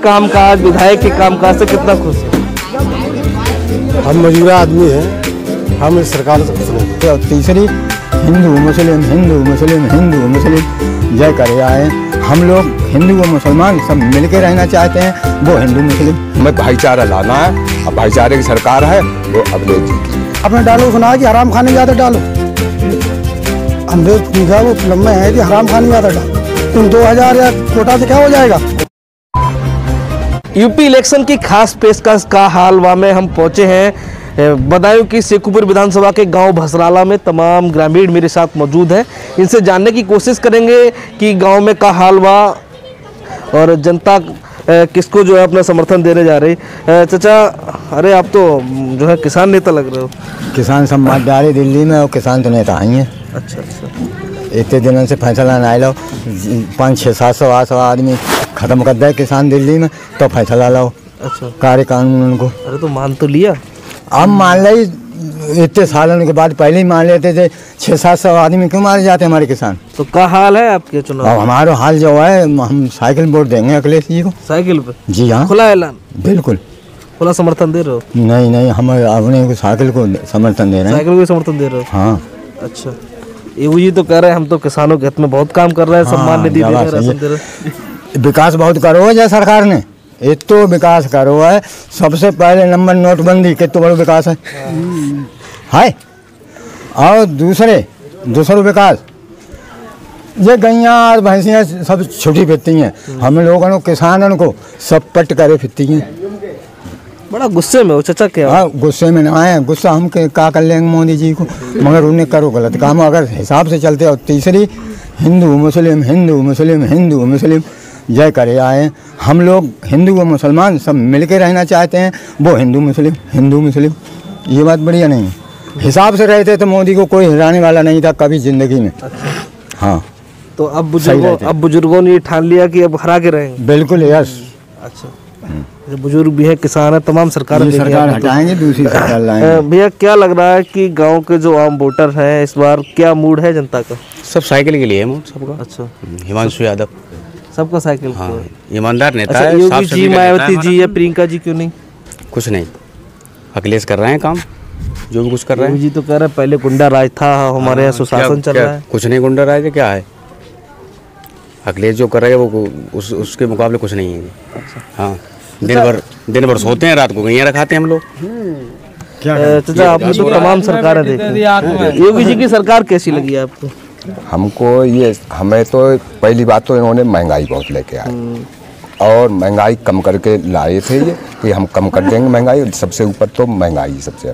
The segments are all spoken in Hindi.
कामकाज, विधायक के कामकाज से कितना खुश है? हम मजबूर आदमी हैं, हम इस सरकार से खुश नहीं। तीसरी हिंदू मुस्लिम हिंदू मुस्लिम हिंदू मुस्लिम जय करे आए। हम लोग हिंदू व मुसलमान सब मिलकर रहना चाहते हैं, वो हिंदू मुस्लिम। हमें भाईचारा लाना है, अब भाईचारे की सरकार है वो अखिलेश जी की। अपने डालो सुना कि हराम खाने ज़्यादा डालो, अंधेर पूछा वो फिल्म में है कि हराम खाने ज़्यादा डालो। तुम 2000 या कोटा से क्या हो जाएगा। यूपी इलेक्शन की खास पेशकश का हालवा में हम पहुंचे हैं। बदायूं की शेखुपुर विधानसभा के गांव भसराला में तमाम ग्रामीण मेरे साथ मौजूद हैं। इनसे जानने की कोशिश करेंगे कि गांव में का हालवा और जनता किसको जो है अपना समर्थन देने जा रही। चाचा, अरे आप तो जो है किसान नेता लग रहे हो। किसान सम्मान डाले दिल्ली में और किसान तो नेता आई हैं। अच्छा, इतने दिनों से फैसला ना लो, 500-600-700 आदमी खत्म कर दे किसान दिल्ली में, तो फैसला लो। अच्छा, कार्य कानून उनको अरे तो मान तो लिया। अब मान ली, इतने सालों के बाद पहले ही मान लेते थे। 600-700 आदमी क्यों मारे जाते हमारे किसान। तो क्या हाल है आपके चुनाव? अब हमारा हाल जो है, हम साइकिल वोट देंगे अखिलेश जी को। साइकिल पे? जी हाँ, खुला ऐलान? बिल्कुल खुला समर्थन दे रहे हो? नहीं, हम अपने साइकिल को समर्थन दे रहे हैं। साइकिल को समर्थन दे रहे हो? हाँ। अच्छा, ये तो कह रहे हैं हम तो किसानों के हित में बहुत काम कर रहे हैं, सम्मान निधि दे रहे हैं, राशन दे रहे हैं। विकास बहुत करो है सरकार ने, एक तो विकास करो है। सबसे पहले नंबर नोटबंदी, कितना बड़ा विकास है। और दूसरा विकास, ये गैया और भैंसियाँ सब छोटी फिरती हैं, हम लोगों को किसानों को सब पट करे फिरती हैं। बड़ा गुस्से में हो चाचा क्या? हाँ, गुस्से में ना आए, गुस्सा हम क्या कर लेंगे मोदी जी को, मगर उन्हें करो गलत काम अगर हिसाब से चलते। और तीसरी हिंदू मुस्लिम हिंदू मुस्लिम हिंदू मुस्लिम जय करे आए। हम लोग हिंदू व मुसलमान सब मिलकर रहना चाहते हैं, वो हिंदू मुस्लिम। ये बात बढ़िया नहीं है। हिसाब से रहते तो मोदी को कोई हिराने वाला नहीं था कभी जिंदगी में। हाँ, तो अब बुजुर्गों ने ठान लिया कि अब हरा के रहेंगे। बिल्कुल, यस। अच्छा, बुजुर्ग भी है, किसान है, तमाम सरकार हटाएंगे, दूसरी सरकार लाएंगे। भैया, क्या लग रहा है कि गांव के जो आम वोटर हैं इस बार क्या मूड है जनता का? सब साइकिल के लिए है मूड सबका। अच्छा, हिमांशु यादव सबका साइकिल। हाँ, ईमानदार नेता है। योगी जी, मायावती जी या प्रियंका जी क्यों नहीं? कुछ नहीं, अखिलेश कर रहे हैं काम, जो भी कुछ कर रहे हैं। जी तो कह रहे हैं पहले गुंडा राज था, हमारे यहाँ सुशासन चल रहा है। कुछ नहीं, गुंडा राज क्या है, अखिलेश जो कर रहे हैं वो उसके मुकाबले कुछ नहीं है। हाँ, दिन भर सोते हैं, रात को गैया रखाते हैं हम लोग। चाचा, आपने तो तमाम सरकारें देखी, योगी जी की सरकार कैसी लगी आपको? हमें तो पहली बात तो इन्होंने महंगाई बहुत लेके आए और महंगाई कम करके लाए थे ये कि हम कम कर देंगे महंगाई। सबसे ऊपर तो महंगाई सबसे,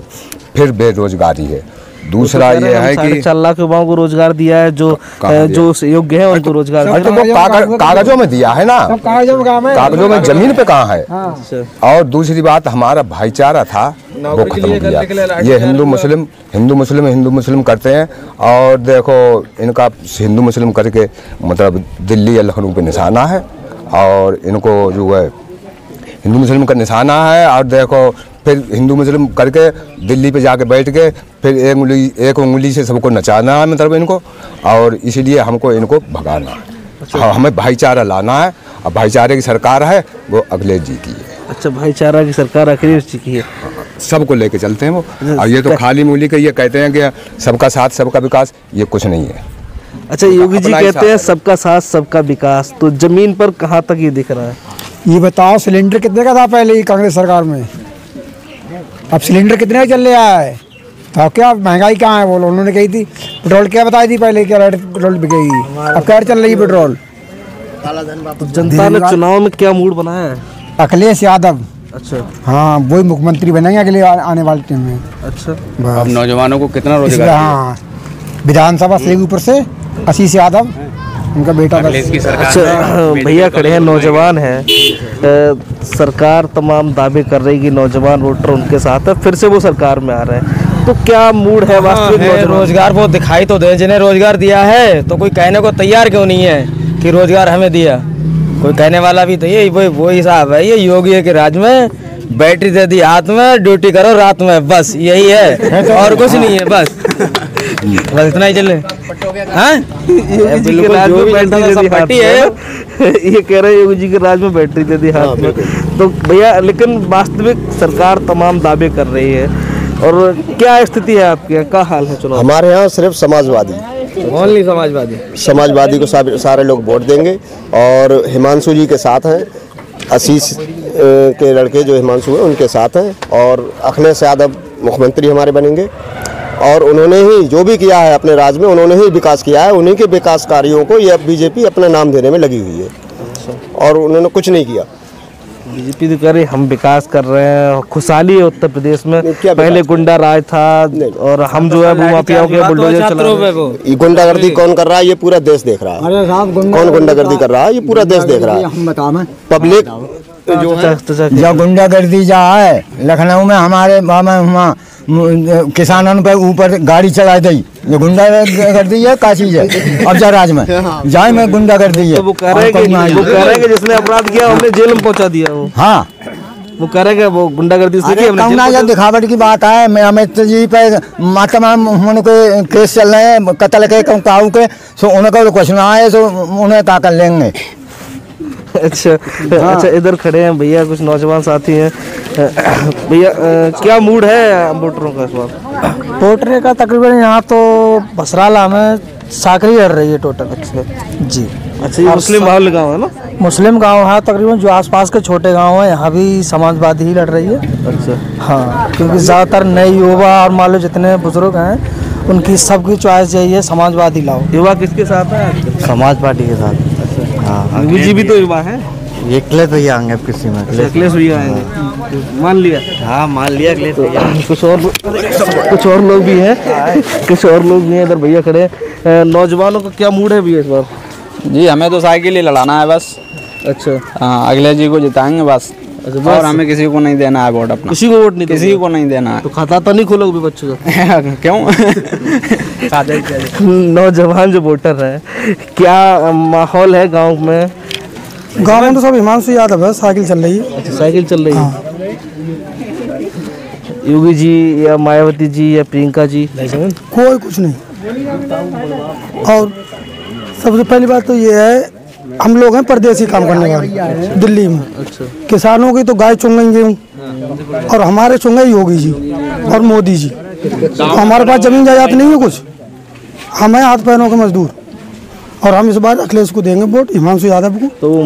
फिर बेरोजगारी है। दूसरा ये है कि 4 लाख युवाओं को रोजगार दिया है, जो योग्य है उनको रोजगार। तो वो कागजों में दिया है ना, कागजों में, जमीन पे कहाँ है। और दूसरी बात, हमारा भाईचारा था वो खत्म हो गया। ये हिंदू मुस्लिम करते हैं। और देखो, इनका हिंदू मुस्लिम करके मतलब दिल्ली या लखनऊ पे निशाना है, और इनको जो है हिंदू मुस्लिम का निशाना है। और देखो, फिर हिंदू मुस्लिम करके दिल्ली पे जाके बैठ के फिर एक उंगली से सबको नचाना है मतलब इनको, और इसीलिए हमको इनको भगाना है। अच्छा, हमें भाईचारा लाना है, और भाईचारे की सरकार है वो अखिलेश जी की है। अच्छा, भाईचारा की सरकार अखिलेश जी की है, सबको लेके चलते हैं वो। और ये तो खाली मूली के ये कहते हैं कि सबका साथ सबका विकास, ये कुछ नहीं है। अच्छा, योगी जी कहते हैं सबका साथ सबका विकास, तो जमीन पर कहाँ तक ये दिख रहा है? ये बताओ, सिलेंडर कितने का था पहले ही कांग्रेस सरकार में, अब सिलेंडर कितने का चल रहा है? तो क्या महंगाई कहाँ है बोलो? उन्होंने कही थी पेट्रोल क्या बताई थी पहले, क्या रेट पेट्रोल बिकेगी, अब क्या चल रही है पेट्रोल। तो जनता ने चुनाव में क्या मूड बनाया है? अखिलेश यादव। अच्छा, हाँ, वही मुख्यमंत्री बनेंगे अगले आने वाले टाइम में। अच्छा, अब नौजवानों को कितना रोजगार? हाँ, विधानसभा से ऊपर से आशीष यादव उनका बेटा। अच्छा, भैया खड़े हैं, नौजवान हैं, सरकार तमाम दावे कर रही कि नौजवान वोटर उनके साथ है, फिर से वो सरकार में आ रहे हैं, तो क्या मूड है वास्तविक? रोजगार वो दिखाई तो दे, जिन्हें रोजगार दिया है तो कोई कहने को तैयार क्यों नहीं है कि रोजगार हमें दिया? कोई कहने वाला भी तो ये वो हिसाब है। ये योगी के राज में बैटरी दे दी हाथ में, ड्यूटी करो रात में, बस यही है और कुछ नहीं है। बस बस इतना ही चले। हाँ योगी जी के राज में बैटरी दे दी हाथ में। ये कह रहे हैं योगी जी के राज में बैटरी दे दी हाथ में। तो भैया लेकिन वास्तविक सरकार तमाम दावे कर रही है और क्या स्थिति है आपके यहाँ, क्या हाल है चुनाव? हमारे यहाँ सिर्फ समाजवादी, ओनली समाजवादी को सारे लोग वोट देंगे और हिमांशु जी के साथ हैं। आशीष के लड़के जो हिमांशु हैं उनके साथ हैं और अखिलेश यादव मुख्यमंत्री हमारे बनेंगे। और उन्होंने ही जो भी किया है अपने राज्य में, उन्होंने ही विकास किया है। उन्हीं के विकास कार्यों को ये बीजेपी अपना नाम देने में लगी हुई है और उन्होंने कुछ नहीं किया। बीजेपी तो कह रही हम विकास कर रहे हैं, खुशहाली है उत्तर प्रदेश में। पहले गुंडा राज था और हम जो है भूमाफियाओं के बुलडोजर चला रहे हैं। ये गुंडागर्दी कौन कर रहा है? ये पूरा देश देख रहा है। कौन गुंडागर्दी कर रहा है? ये पूरा देश देख रहा है। हम बताएं पब्लिक जो गुंडागर्दी जा है लखनऊ में हमारे किसानों पे ऊपर गाड़ी चला दी, ये गुंडागर्दी है का चीज है? अब जा राज में जाए में गुंडागर्दी है। तो वो कह रहे हैं कि जिसने अपराध किया हमने जेल में पहुंचा दिया। वो हाँ वो कह रहे हैं वो गुंडागर्दी से जब दिखावट की बात है। मैं अमित जी पे तमाम उनके केस चल रहे हैं, कत्ल के काऊ के, सो उनका कुछ ना आए तो उन्हें ताकत लेंगे। अच्छा अच्छा, इधर खड़े हैं भैया, कुछ नौजवान साथी हैं। भैया क्या मूड है वोटरों का इस बार? वोटर का तकरीबन यहाँ तो बसराला में साकरी लड़ रही है टोटल। अच्छा जी। अच्छा, ये मुस्लिम माहौल गाँव है ना? मुस्लिम गांव है तकरीबन, जो आसपास के छोटे गांव हैं यहाँ भी समाजवादी ही लड़ रही है। अच्छा हाँ, क्योंकि ज़्यादातर नए युवा और मान लो जितने बुजुर्ग हैं उनकी सबकी चॉइस यही है समाजवादी लाओ। युवा किसके साथ है? समाज पार्टी के साथ। हाँ योगी जी भी तो युवा है। अखिलेश भैया आएंगे अब किसी में। अखिलेश भैया आएंगे, मान लिया? हाँ मान लिया अखिलेश भैया। कुछ और लोग भी हैं, कुछ और लोग भी हैं। इधर भैया खड़े हैं। नौजवानों का क्या मूड है भैया इस बार? जी हमें तो साइकिल ही लड़ाना है बस। अच्छा हाँ, अखिलेश जी को जिताएंगे बस। अच्छा, और हमें किसी को नहीं देना है वोट अपना। किसी को वोट नहीं? किसी को नहीं देना है। तो खाता तो नहीं खोलोगे बच्चों का? क्यों? नौजवान जो वोटर है, क्या माहौल है गांव में? गांव में तो सब हिमांशु यादव है, साइकिल चल रही है। अच्छा, साइकिल चल रही है। योगी जी या मायावती जी या प्रियंका जी? कोई कुछ नहीं। और सबसे पहली बात तो ये है, हम लोग हैं परदेसी काम करने वाले दिल्ली में। अच्छा। किसानों की तो गाय चुंगेंगे और हमारे चुंगे योगी जी और मोदी जी। तो हमारे पास जमीन जायदाद नहीं है कुछ, हम हैं हाथ पैरों के मजदूर और हम इस बार अखिलेश को देंगे वोट, हिमांशु यादव को। तो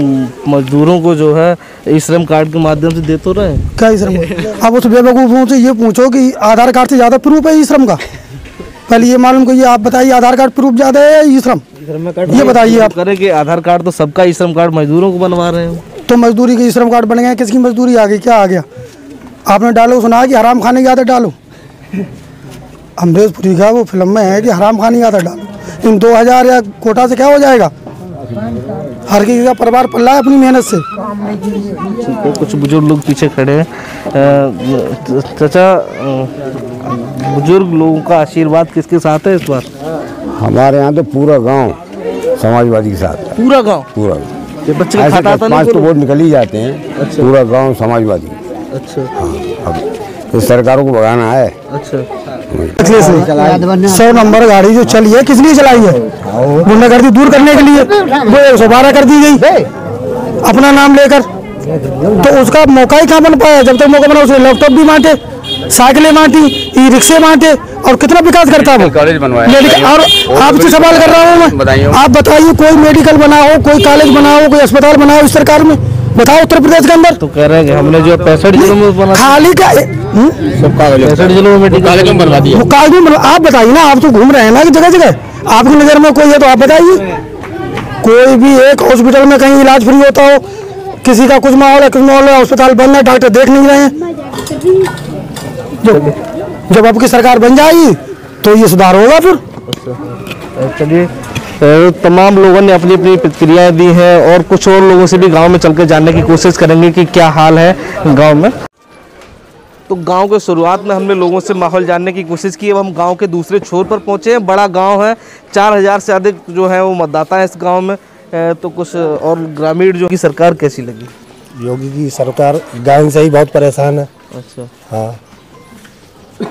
मजदूरों को जो है ई श्रम कार्ड के माध्यम से दे तो रहे? क्या ई श्रम? अब उस बेवकूफ़ों से ये पूछो कि आधार कार्ड से ज़्यादा प्रूफ है ई श्रम का? पहले ये मालूम करिए, आप बताइए आधार कार्ड प्रूफ ज़्यादा है या ई श्रम? ये बताइए आप। करें कि आधार कार्ड तो सबका, ई श्रम कार्ड मजदूरों को बनवा रहे हो। तो मजदूरी के ई श्रम कार्ड बन गए, किसकी मजदूरी आ गई? क्या आ गया? आपने डालो, सुना है कि हराम खाने की आदत डालो। अमरीशपुरी का वो फिल्म में है कि हराम खाने की आदत डालो। इन 2000 या कोटा से क्या हो जाएगा? हर किसी का परिवार पल रहा है अपनी मेहनत से। तो कुछ बुजुर्ग लोग पीछे खड़े हैं। चाचा, बुजुर्ग लोगों का आशीर्वाद किसके साथ है इस बार? हमारे यहाँ तो पूरा गांव समाजवादी के साथ। पूरा गांव? पूरा ये बच्चे का खाता तो 5 तो वोट निकल ही जाते हैं। अच्छा। पूरा गांव समाजवादी। अच्छा। हाँ, अब इस सरकारों को भगाना है। अच्छा। 100 नंबर गाड़ी जो चली है किस लिए चलाई है? गुंडागर्दी दूर करने के लिए। वो 112 कर दी गई अपना नाम लेकर, तो उसका मौका ही कहाँ बन पाया? जब तक मौका बना उसने लैपटॉप भी बांटे, साइकिलें बांटी, ई रिक्शे बांटे और कितना विकास करता है वो। कॉलेज बनवाया। और आपसे सवाल कर रहा हूँ मैं, आप बताइए कोई मेडिकल बनाओ, कोई कॉलेज बनाओ, कोई अस्पताल बनाओ इस सरकार में, बताओ उत्तर प्रदेश के अंदर। तो कह रहे हैं कि हमने जो 65 जिलों में बना, खाली का 65 जिलों में मेडिकल बनवा दिया। वो कागज में आप बताइए ना, आप तो घूम रहे हैं ना कि जगह जगह, आपकी नज़र में कोई है तो आप बताइए। कोई भी एक हॉस्पिटल में कहीं इलाज फ्री होता हो, किसी का कुछ माहौल है, कुछ माहौल है, अस्पताल बंद है, डॉक्टर देख नहीं रहे हैं। जब आपकी सरकार बन जाएगी तो ये सुधार होगा फिर। चलिए, तमाम लोगों ने अपनी अपनी प्रतिक्रियाएं दी हैं और कुछ और लोगों से भी गांव में चल के जानने की कोशिश करेंगे कि क्या हाल है गांव में। तो गांव के शुरुआत में हमने लोगों से माहौल जानने की कोशिश की। अब हम गांव के दूसरे छोर पर पहुंचे हैं। बड़ा गांव है, 4000 से अधिक जो है वो मतदाता है इस गांव में। तो कुछ और ग्रामीण जो की सरकार कैसी लगी? योगी की सरकार गांव से ही बहुत परेशान है। अच्छा। हाँ,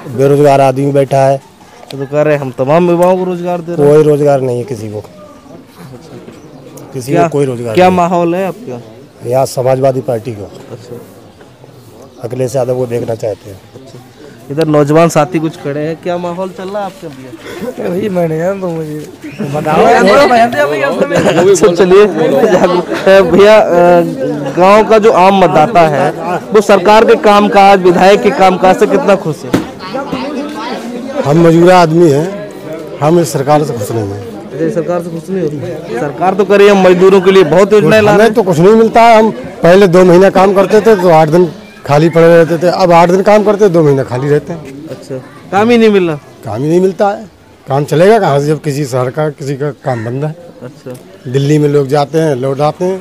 बेरोजगार आदमी बैठा है, तो कह रहे हम तमाम युवाओं को रोजगार दे रहे हैं। कोई रोजगार नहीं है किसी को, किसी को कोई रोजगार क्या नहीं। माहौल है आपका यहाँ समाजवादी पार्टी को, अच्छा, अखिलेश यादव को देखना चाहते हैं। इधर नौजवान साथी कुछ खड़े हैं, क्या माहौल चल रहा है आपके भैया? वही मैंने तो मुझे अच्छा चलिए भैया, गांव का जो आम मतदाता है वो सरकार के कामकाज, विधायक के कामकाज से कितना खुश है? हम मजूरा आदमी हैं, हम इस सरकार से खुश नहीं हैं। सरकार से खुश नहीं होती? सरकार तो करे हम मजदूरों के लिए बहुत योजनाएं ला रहे हैं। हमें तो कुछ नहीं मिलता है। हम पहले 2 महीना काम करते थे तो 8 दिन खाली पड़े रहते थे, अब 8 दिन काम करते 2 महीना खाली रहते हैं। अच्छा, काम ही नहीं मिल रहा? काम ही नहीं मिलता है। काम चलेगा कहाँ से जब किसी शहर का किसी का काम बंद है। अच्छा, दिल्ली में लोग जाते हैं, लौट आते हैं।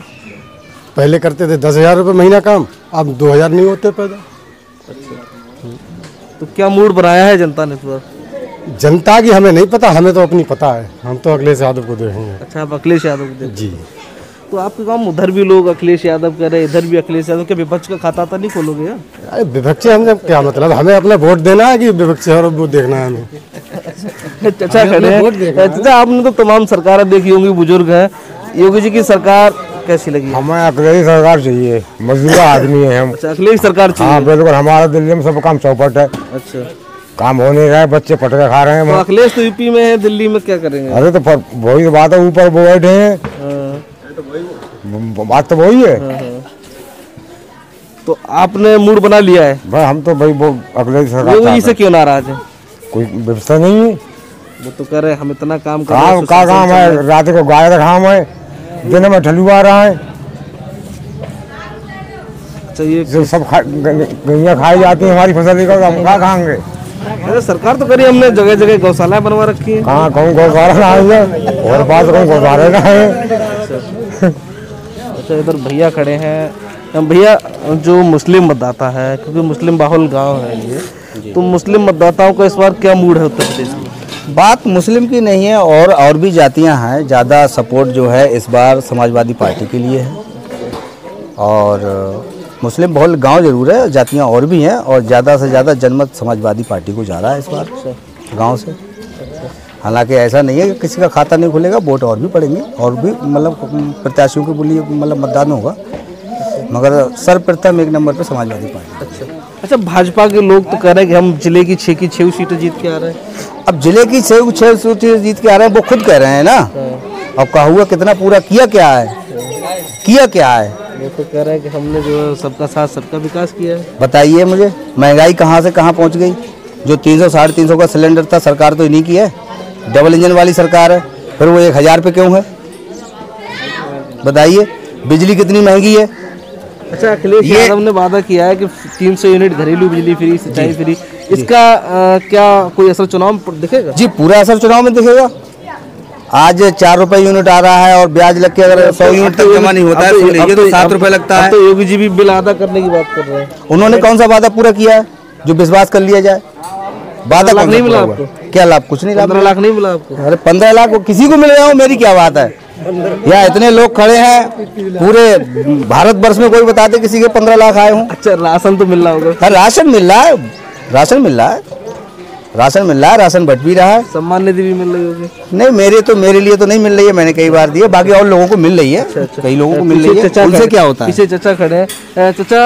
पहले करते थे 10,000 रुपये महीना काम, अब 2,000 नहीं होते पैदा। तो क्या मूड बनाया है जनता ने इस बार? जनता की हमें नहीं पता, हमें तो अपनी पता है। हम तो अखिलेश यादव को देखेंगे। अच्छा, आप अखिलेश यादव को देखें। जी, तो आपके गाँव में उधर भी लोग अखिलेश यादव कह रहे हैं, इधर भी अखिलेश यादव, क्या विपक्ष का खाता तो नहीं खोलोगे यार? अरे विपक्ष हमने क्या मतलब, हमें अपना वोट देना है कि विपक्ष और वो देखना है हमें? चाचा खड़े हैं। चाचा, आपने तो तमाम सरकारें देखी होंगी, बुजुर्ग हैं, योगी जी की सरकार कैसी लगी? हमें अखिलेश सरकार चाहिए, मजदूर आदमी है हम। अच्छा, अखिलेश सरकार चाहिए? हाँ बिल्कुल, हमारा दिल्ली में सब काम चौपट है। अच्छा, काम हो नहीं रहा है, बच्चे पटके खा रहे हैं। तो अखिलेश तो यूपी में है, दिल्ली में क्या करेंगे? अरे तो वही तो बात है, ऊपर वो बैठे हैं, बात तो वही है। तो आपने मूड बना लिया है? भाई हम तो भाई वो अखिलेश सरकार योगी जी से क्यों नाराज है? कोई व्यवस्था नहीं है। वो तो कह रहे हम इतना काम कर काम का काम है, रात को गाय का काम है, दिन में ठलुआ रहा है। चाहिए जो सब गैया खाई जाती है हमारी फसल का, हम क्या खाएंगे? अरे सरकार तो करी हमने जगह जगह गौशाला बनवा रखी है। कहाँ कहूँ गौशाला है और पास कहूँ गौशाले का है। अच्छा, इधर भैया खड़े हैं। भैया, जो मुस्लिम मतदाता है, क्योंकि मुस्लिम बाहुल गांव है ये, तो मुस्लिम मतदाताओं का इस बार क्या मूड है उत्तर प्रदेश में? बात मुस्लिम की नहीं है, और भी जातियां हैं। ज़्यादा सपोर्ट जो है इस बार समाजवादी पार्टी के लिए है। और मुस्लिम बहुल गांव जरूर है, जातियां और भी हैं, और ज़्यादा से ज़्यादा जनमत समाजवादी पार्टी को जा रहा है इस बार गांव से। हालांकि ऐसा नहीं है कि किसी का खाता नहीं खुलेगा, वोट और भी पड़ेंगे, और भी मतलब प्रत्याशियों के लिए मतलब मतदान होगा, मगर सर्वप्रथम 1 नंबर पे समाजवादी पार्टी। अच्छा, भाजपा के लोग तो कह रहे हैं कि हम जिले की 6 की 6 सीटें जीत के आ रहे हैं। अब जिले की 6 सीटें जीत के आ रहे हैं, वो खुद कह रहे हैं ना। अब कहा हुआ कितना पूरा किया क्या है, किया क्या है? वो तो कह रहे हैं कि हमने जो सबका साथ सबका विकास किया है। बताइए मुझे, महंगाई कहाँ से कहाँ पहुँच गई? जो 300 साढ़े 300 का सिलेंडर था, सरकार तो इन्हीं की है, डबल इंजन वाली सरकार है, फिर वो 1000 पे क्यों है? बताइए, बिजली कितनी महंगी है। अच्छा, अखिलेश यादव ने वादा किया है कि 300 यूनिट घरेलू बिजली फ्री, सिंचाई फ्री, इसका क्या कोई असर चुनाव में दिखेगा? जी, पूरा असर चुनाव में दिखेगा। आज 4 रुपए यूनिट आ रहा है, और ब्याज लग के अगर 100 यूनिट तक जमा नहीं होता है तो 7 रुपए लगता है। तो योगी जी भी बिल अदा करने की बात कर रहे हैं। उन्होंने कौन सा वादा पूरा किया है जो विश्वास कर लिया जाए? वादा लाख नहीं मिला आपको? क्या लाभ? कुछ नहीं। 15 लाख नहीं मिला आपको? अरे 15 लाख किसी को मिल रहा हो, मेरी क्या बात है? या इतने लोग खड़े हैं पूरे भारत वर्ष में, कोई बता दे किसी के 15 लाख आए हों? अच्छा, राशन तो मिल रहा होगा? हाँ, राशन मिल रहा है, राशन मिल रहा है, राशन मिल रहा है, राशन बट भी रहा है। सम्मान निधि भी मिल रही होगी? नहीं, मेरे लिए तो नहीं मिल रही है, मैंने कई बार दी है, बाकी और लोगों को मिल रही है। कई लोगों को मिल रही है। उनसे क्या होता है? पीछे चचा खड़े हैं। चचा,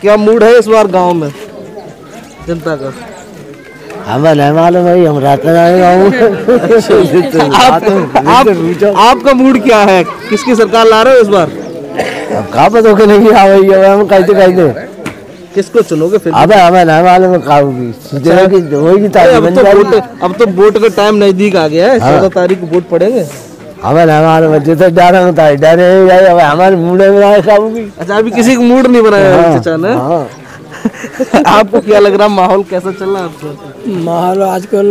क्या मूड है इस बार गाँव में जनता का? हमें नहीं मालूम भाई, हम रहते आपका मूड क्या है? किसकी सरकार ला रहे हो इस बार? कहाँ पे धोखे नहीं आ रही है, हम कहते किसको चुनोगे फिर? अबे हमें नहीं मालूम होगी। अब तो वोट का टाइम नजदीक आ गया है, 14 तारीख को वोट पड़ेंगे। हमें नहीं मालूम, जैसे डर होता है, डर हमारे मूड में। अच्छा, अभी किसी को मूड नहीं बनाया चचा ने? आपको क्या लग रहा, माहौल कैसा चल रहा है आपको? माहौल आजकल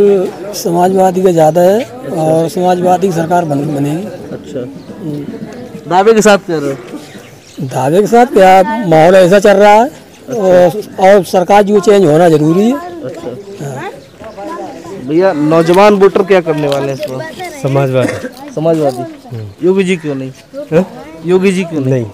समाजवादी का ज़्यादा है, और समाजवादी सरकार बनेगी। अच्छा, दावे के साथ कह रहे हो? दावे के साथ क्या, माहौल ऐसा चल रहा है, और सरकार जो चेंज होना जरूरी है। अच्छा भैया, नौजवान वोटर क्या करने वाले हैं इस बार? समाजवादी। योगी जी क्यों नहीं? योगी जी क्यों नहीं?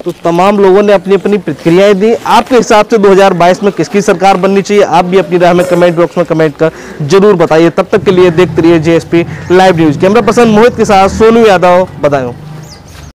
तो तमाम लोगों ने अपनी अपनी प्रतिक्रियाएं दी। आपके हिसाब से 2022 में किसकी सरकार बननी चाहिए, आप भी अपनी राय में कमेंट बॉक्स में कमेंट कर जरूर बताइए। तब तक के लिए देखते रहिए JSP live news. Camera person Mohit के साथ सोनू यादव, बदायूं।